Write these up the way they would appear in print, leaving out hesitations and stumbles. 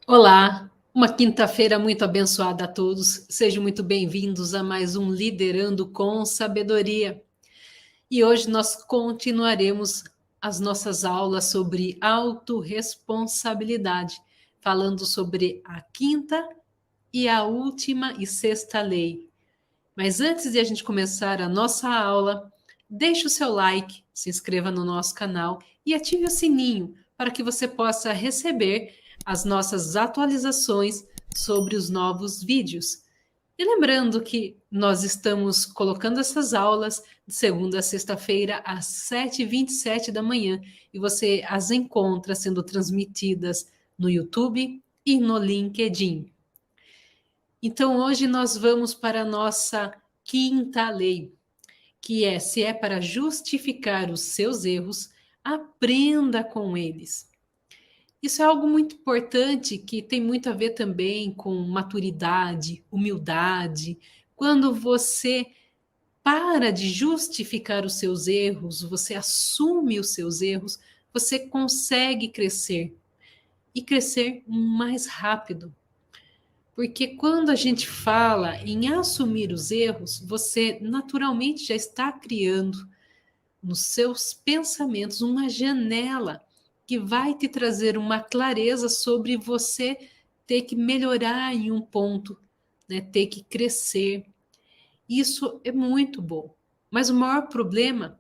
Olá, uma quinta-feira muito abençoada a todos. Sejam muito bem-vindos a mais um Liderando com Sabedoria. E hoje nós continuaremos as nossas aulas sobre autorresponsabilidade, falando sobre a quinta e a última e sexta lei. Mas antes de a gente começar a nossa aula, deixe o seu like, se inscreva no nosso canal e ative o sininho para que você possa receber as nossas atualizações sobre os novos vídeos. E lembrando que nós estamos colocando essas aulas de segunda a sexta-feira às 7h27 da manhã e você as encontra sendo transmitidas no YouTube e no LinkedIn. Então, hoje nós vamos para a nossa quinta lei, que é: se é para justificar os seus erros, aprenda com eles. Isso é algo muito importante que tem muito a ver também com maturidade, humildade. Quando você para de justificar os seus erros, você assume os seus erros, você consegue crescer e crescer mais rápido. Porque quando a gente fala em assumir os erros, você naturalmente já está criando nos seus pensamentos uma janela que vai te trazer uma clareza sobre você ter que melhorar em um ponto, né? Ter que crescer. Isso é muito bom. Mas o maior problema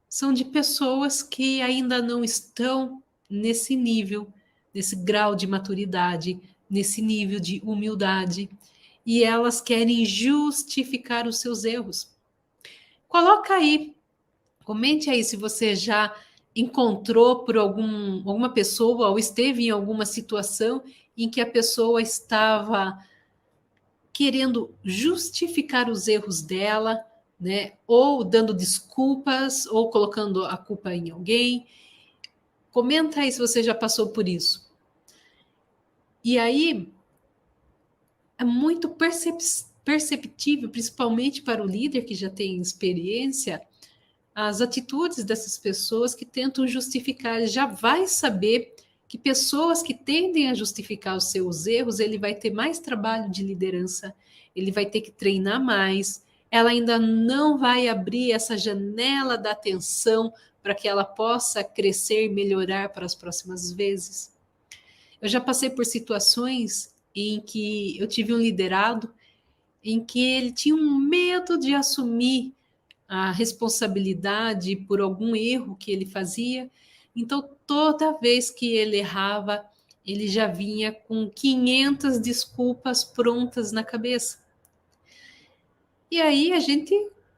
são de pessoas que ainda não estão nesse nível, nesse grau de maturidade, nesse nível de humildade, e elas querem justificar os seus erros. Coloca aí, comente aí se você já encontrou por alguma pessoa ou esteve em alguma situação em que a pessoa estava querendo justificar os erros dela, né? Ou dando desculpas, ou colocando a culpa em alguém. Comenta aí se você já passou por isso. E aí é muito perceptível, principalmente para o líder que já tem experiência, as atitudes dessas pessoas que tentam justificar. Ele já vai saber que pessoas que tendem a justificar os seus erros, ele vai ter mais trabalho de liderança, ele vai ter que treinar mais, ela ainda não vai abrir essa janela da atenção para que ela possa crescer e melhorar para as próximas vezes. Eu já passei por situações em que eu tive um liderado em que ele tinha um medo de assumir a responsabilidade por algum erro que ele fazia. Então, toda vez que ele errava, ele já vinha com 500 desculpas prontas na cabeça. E aí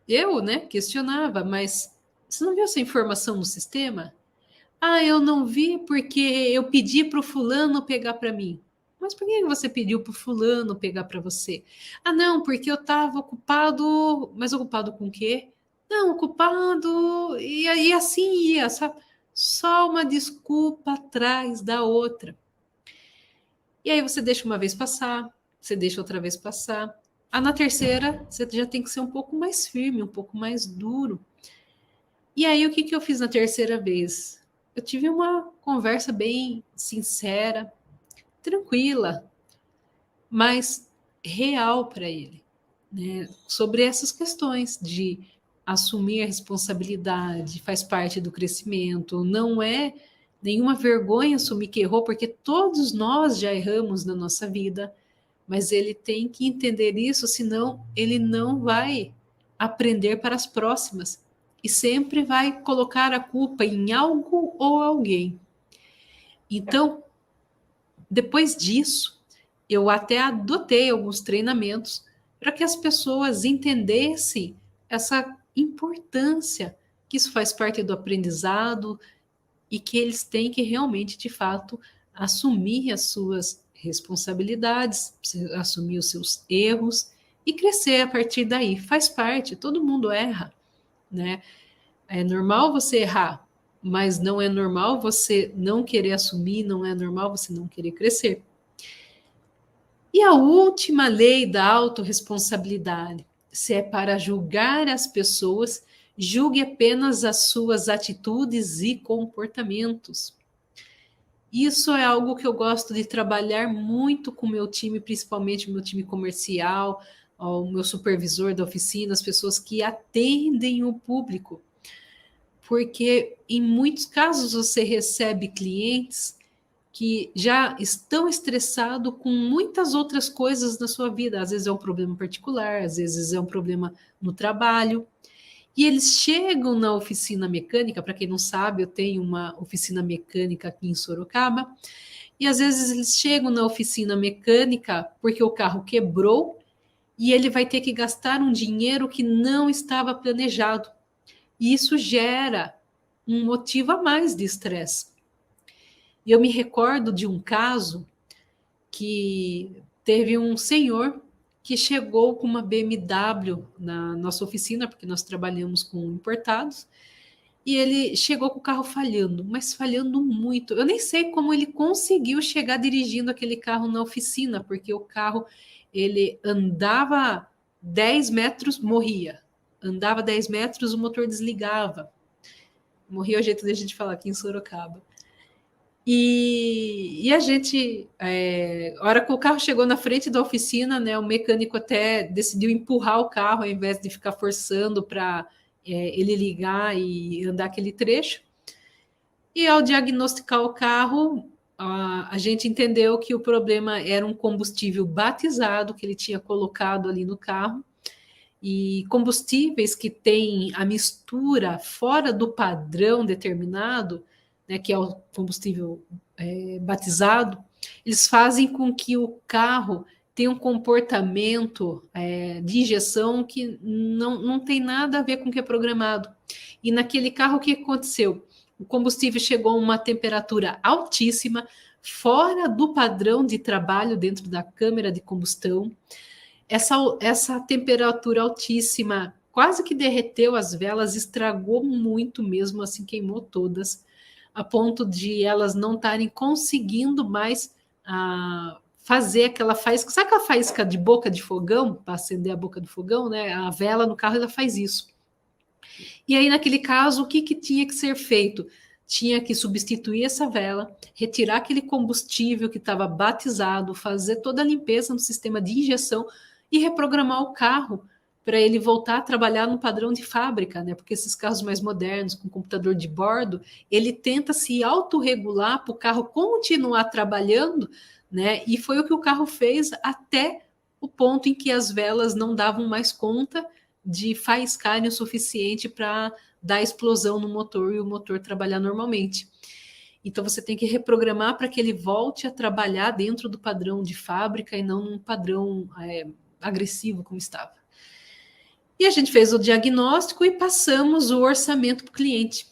eu, né, questionava, mas você não viu essa informação no sistema? Ah, eu não vi porque eu pedi para o fulano pegar para mim. Mas por que você pediu para o fulano pegar para você? Ah, não, porque eu estava ocupado. Mas ocupado com o quê? Não, ocupado. E aí assim ia, sabe? Só uma desculpa atrás da outra. E aí você deixa uma vez passar, você deixa outra vez passar. Ah, na terceira, você já tem que ser um pouco mais firme, um pouco mais duro. E aí, o que, que eu fiz na terceira vez? Eu tive uma conversa bem sincera, tranquila, mas real para ele, né? Sobre essas questões de assumir a responsabilidade, faz parte do crescimento, não é nenhuma vergonha assumir que errou, porque todos nós já erramos na nossa vida, mas ele tem que entender isso, senão ele não vai aprender para as próximas e sempre vai colocar a culpa em algo ou alguém. Então, depois disso, eu até adotei alguns treinamentos para que as pessoas entendessem essa importância, que isso faz parte do aprendizado e que eles têm que realmente, de fato, assumir as suas responsabilidades, assumir os seus erros e crescer a partir daí. Faz parte, todo mundo erra, né? É normal você errar, mas não é normal você não querer assumir, não é normal você não querer crescer. E a última lei da autorresponsabilidade: se é para julgar as pessoas, julgue apenas as suas atitudes e comportamentos. Isso é algo que eu gosto de trabalhar muito com o meu time, principalmente o meu time comercial, o meu supervisor da oficina, as pessoas que atendem o público. Porque em muitos casos você recebe clientes que já estão estressados com muitas outras coisas na sua vida. Às vezes é um problema particular, às vezes é um problema no trabalho. E eles chegam na oficina mecânica, para quem não sabe, eu tenho uma oficina mecânica aqui em Sorocaba, e às vezes eles chegam na oficina mecânica porque o carro quebrou e ele vai ter que gastar um dinheiro que não estava planejado. E isso gera um motivo a mais de estresse. E eu me recordo de um caso que teve um senhor que chegou com uma BMW na nossa oficina, porque nós trabalhamos com importados, e ele chegou com o carro falhando, mas falhando muito. Eu nem sei como ele conseguiu chegar dirigindo aquele carro na oficina, porque o carro ele andava 10 metros, morria. Andava 10 metros, o motor desligava. Morria o jeito de a gente falar aqui em Sorocaba. E a gente, a hora que o carro chegou na frente da oficina, né, o mecânico até decidiu empurrar o carro ao invés de ficar forçando para ele ligar e andar aquele trecho. E ao diagnosticar o carro, a gente entendeu que o problema era um combustível batizado que ele tinha colocado ali no carro. E combustíveis que têm a mistura fora do padrão determinado, né, que é o combustível batizado, eles fazem com que o carro tenha um comportamento de injeção que não tem nada a ver com o que é programado. E naquele carro, o que aconteceu? O combustível chegou a uma temperatura altíssima, fora do padrão de trabalho dentro da câmara de combustão. Essa temperatura altíssima quase que derreteu as velas, estragou muito mesmo, assim, queimou todas, a ponto de elas não estarem conseguindo mais fazer aquela faísca. Sabe aquela faísca de boca de fogão, para acender a boca do fogão, né? A vela no carro ela faz isso. E aí, naquele caso, o que tinha que ser feito? Tinha que substituir essa vela, retirar aquele combustível que estava batizado, fazer toda a limpeza no sistema de injeção e reprogramar o carro para ele voltar a trabalhar no padrão de fábrica, né? Porque esses carros mais modernos, com computador de bordo, ele tenta se autorregular para o carro continuar trabalhando, né? E foi o que o carro fez até o ponto em que as velas não davam mais conta de faiscarem o suficiente para dar explosão no motor e o motor trabalhar normalmente. Então você tem que reprogramar para que ele volte a trabalhar dentro do padrão de fábrica e não num padrão agressivo como estava. E a gente fez o diagnóstico e passamos o orçamento para o cliente.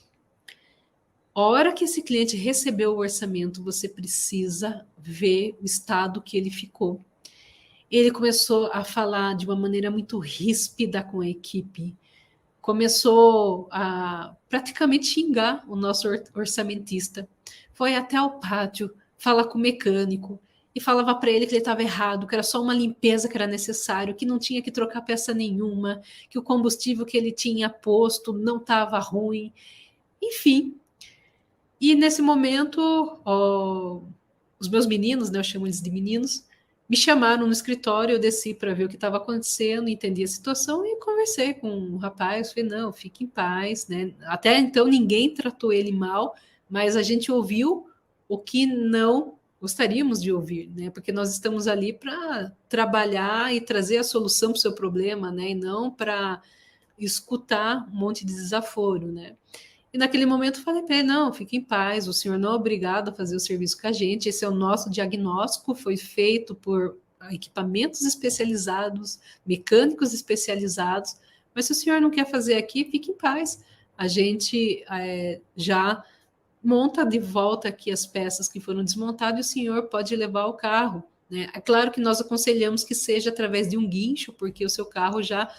A hora que esse cliente recebeu o orçamento, você precisa ver o estado que ele ficou. Ele começou a falar de uma maneira muito ríspida com a equipe, começou a praticamente xingar o nosso orçamentista. Foi até o pátio falar com o mecânico e falava para ele que ele estava errado, que era só uma limpeza que era necessário, que não tinha que trocar peça nenhuma, que o combustível que ele tinha posto não estava ruim, enfim. E nesse momento, os meus meninos, né, eu chamo eles de meninos, me chamaram no escritório, eu desci para ver o que estava acontecendo, entendi a situação e conversei com o rapaz, falei, não, fique em paz, né? Até então ninguém tratou ele mal, mas a gente ouviu o que não gostaríamos de ouvir, né? Porque nós estamos ali para trabalhar e trazer a solução para o seu problema, né? E não para escutar um monte de desaforo, né? E naquele momento eu falei para ele, não, fique em paz, o senhor não é obrigado a fazer o serviço com a gente, esse é o nosso diagnóstico, foi feito por equipamentos especializados, mecânicos especializados, mas se o senhor não quer fazer aqui, fique em paz. A gente já monta de volta aqui as peças que foram desmontadas e o senhor pode levar o carro. Né? É claro que nós aconselhamos que seja através de um guincho, porque o seu carro já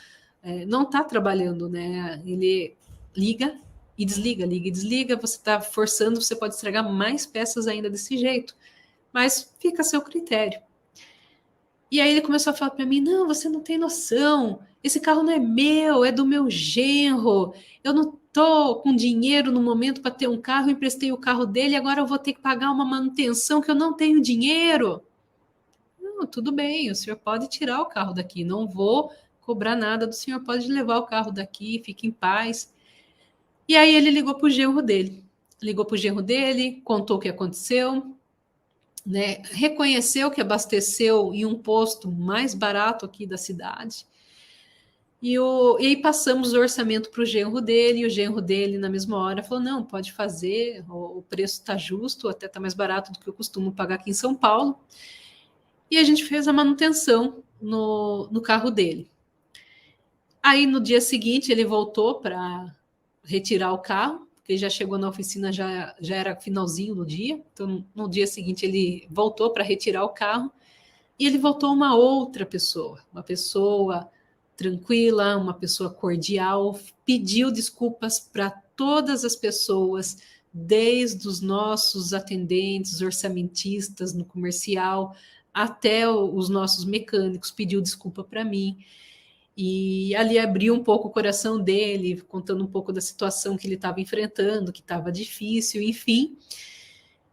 não está trabalhando, né? Ele liga e desliga, você está forçando, você pode estragar mais peças ainda desse jeito, mas fica a seu critério. E aí ele começou a falar para mim, não, você não tem noção, esse carro não é meu, é do meu genro, eu não estou com dinheiro no momento para ter um carro, emprestei o carro dele, agora eu vou ter que pagar uma manutenção que eu não tenho dinheiro. Não, tudo bem, o senhor pode tirar o carro daqui, não vou cobrar nada do senhor, pode levar o carro daqui, fique em paz. E aí ele ligou para o genro dele. Contou o que aconteceu, né? Reconheceu que abasteceu em um posto mais barato aqui da cidade. E aí passamos o orçamento para o genro dele, e o genro dele, na mesma hora, falou: não, pode fazer, o preço está justo, até está mais barato do que eu costumo pagar aqui em São Paulo. E a gente fez a manutenção no carro dele. Aí no dia seguinte ele voltou para retirar o carro, porque já chegou na oficina, já era finalzinho do dia. Então no dia seguinte ele voltou para retirar o carro e ele voltou uma outra pessoa, uma pessoa tranquila, uma pessoa cordial, pediu desculpas para todas as pessoas, desde os nossos atendentes, orçamentistas no comercial, até os nossos mecânicos, pediu desculpa para mim. E ali abriu um pouco o coração dele, contando um pouco da situação que ele estava enfrentando, que estava difícil, enfim.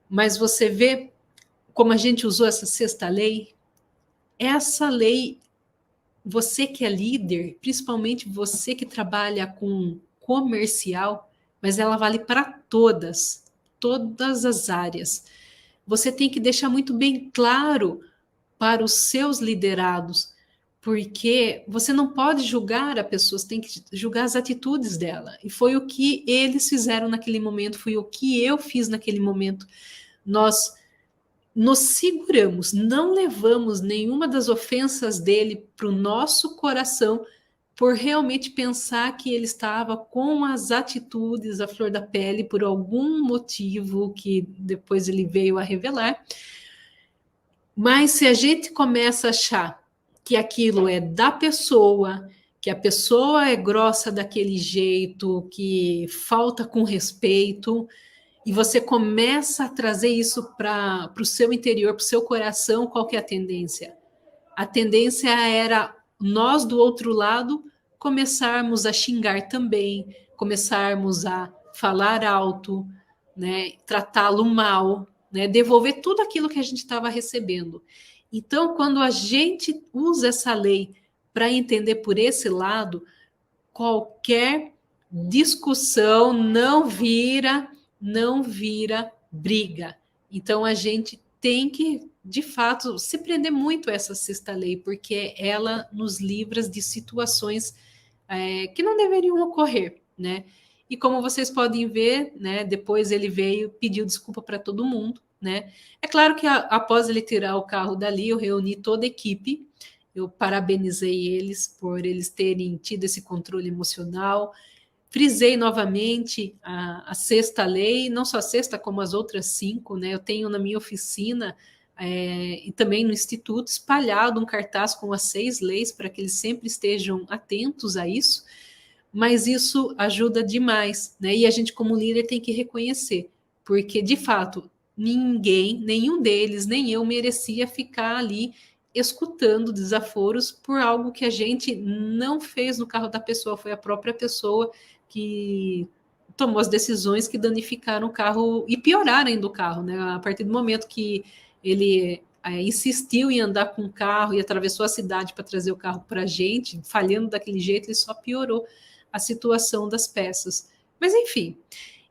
Mas você vê como a gente usou essa sexta lei. Essa lei, você que é líder, principalmente você que trabalha com comercial, mas ela vale para todas as áreas. Você tem que deixar muito bem claro para os seus liderados, porque você não pode julgar a pessoa, você tem que julgar as atitudes dela. E foi o que eles fizeram naquele momento, foi o que eu fiz naquele momento. Nós nos seguramos, não levamos nenhuma das ofensas dele para o nosso coração, por realmente pensar que ele estava com as atitudes à flor da pele por algum motivo que depois ele veio a revelar. Mas se a gente começa a achar que aquilo é da pessoa, que a pessoa é grossa daquele jeito, que falta com respeito, e você começa a trazer isso para o seu interior, para o seu coração, qual que é a tendência? A tendência era nós do outro lado começarmos a xingar também, começarmos a falar alto, né, tratá-lo mal, né, devolver tudo aquilo que a gente estava recebendo. Então, quando a gente usa essa lei para entender por esse lado, qualquer discussão não vira briga. Então, a gente tem que, de fato, se prender muito a essa sexta lei, porque ela nos livra de situações que não deveriam ocorrer, né? E como vocês podem ver, né, depois ele veio, pediu desculpa para todo mundo, né? É claro que após ele tirar o carro dali, eu reuni toda a equipe, eu parabenizei eles por eles terem tido esse controle emocional, frisei novamente a sexta lei, não só a sexta, como as outras 5, né? Eu tenho na minha oficina e também no Instituto espalhado um cartaz com as 6 leis para que eles sempre estejam atentos a isso, mas isso ajuda demais, né? E a gente, como líder, tem que reconhecer, porque de fato nenhum deles, nem eu, merecia ficar ali escutando desaforos por algo que a gente não fez no carro da pessoa, foi a própria pessoa que tomou as decisões que danificaram o carro e pioraram ainda o carro, né? A partir do momento que ele insistiu em andar com o carro e atravessou a cidade para trazer o carro para a gente, falhando daquele jeito, ele só piorou a situação das peças. Mas enfim,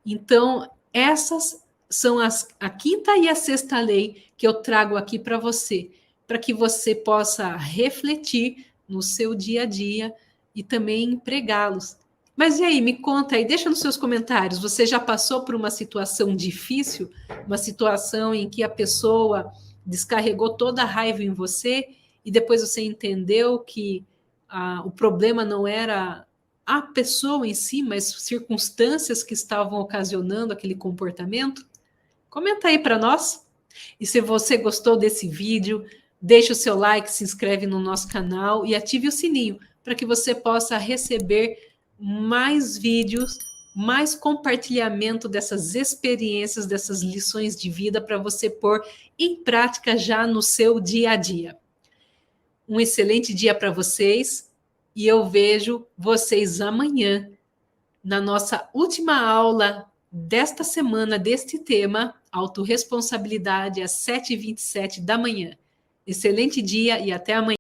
então essas são a quinta e a sexta lei que eu trago aqui para você, para que você possa refletir no seu dia a dia e também empregá-los. Mas e aí, me conta aí, deixa nos seus comentários, você já passou por uma situação difícil, uma situação em que a pessoa descarregou toda a raiva em você e depois você entendeu que o problema não era a pessoa em si, mas circunstâncias que estavam ocasionando aquele comportamento? Comenta aí para nós. E se você gostou desse vídeo, deixe o seu like, se inscreve no nosso canal e ative o sininho para que você possa receber mais vídeos, mais compartilhamento dessas experiências, dessas lições de vida para você pôr em prática já no seu dia a dia. Um excelente dia para vocês e eu vejo vocês amanhã na nossa última aula desta semana, deste tema, autorresponsabilidade, às 7h27 da manhã. Excelente dia e até amanhã.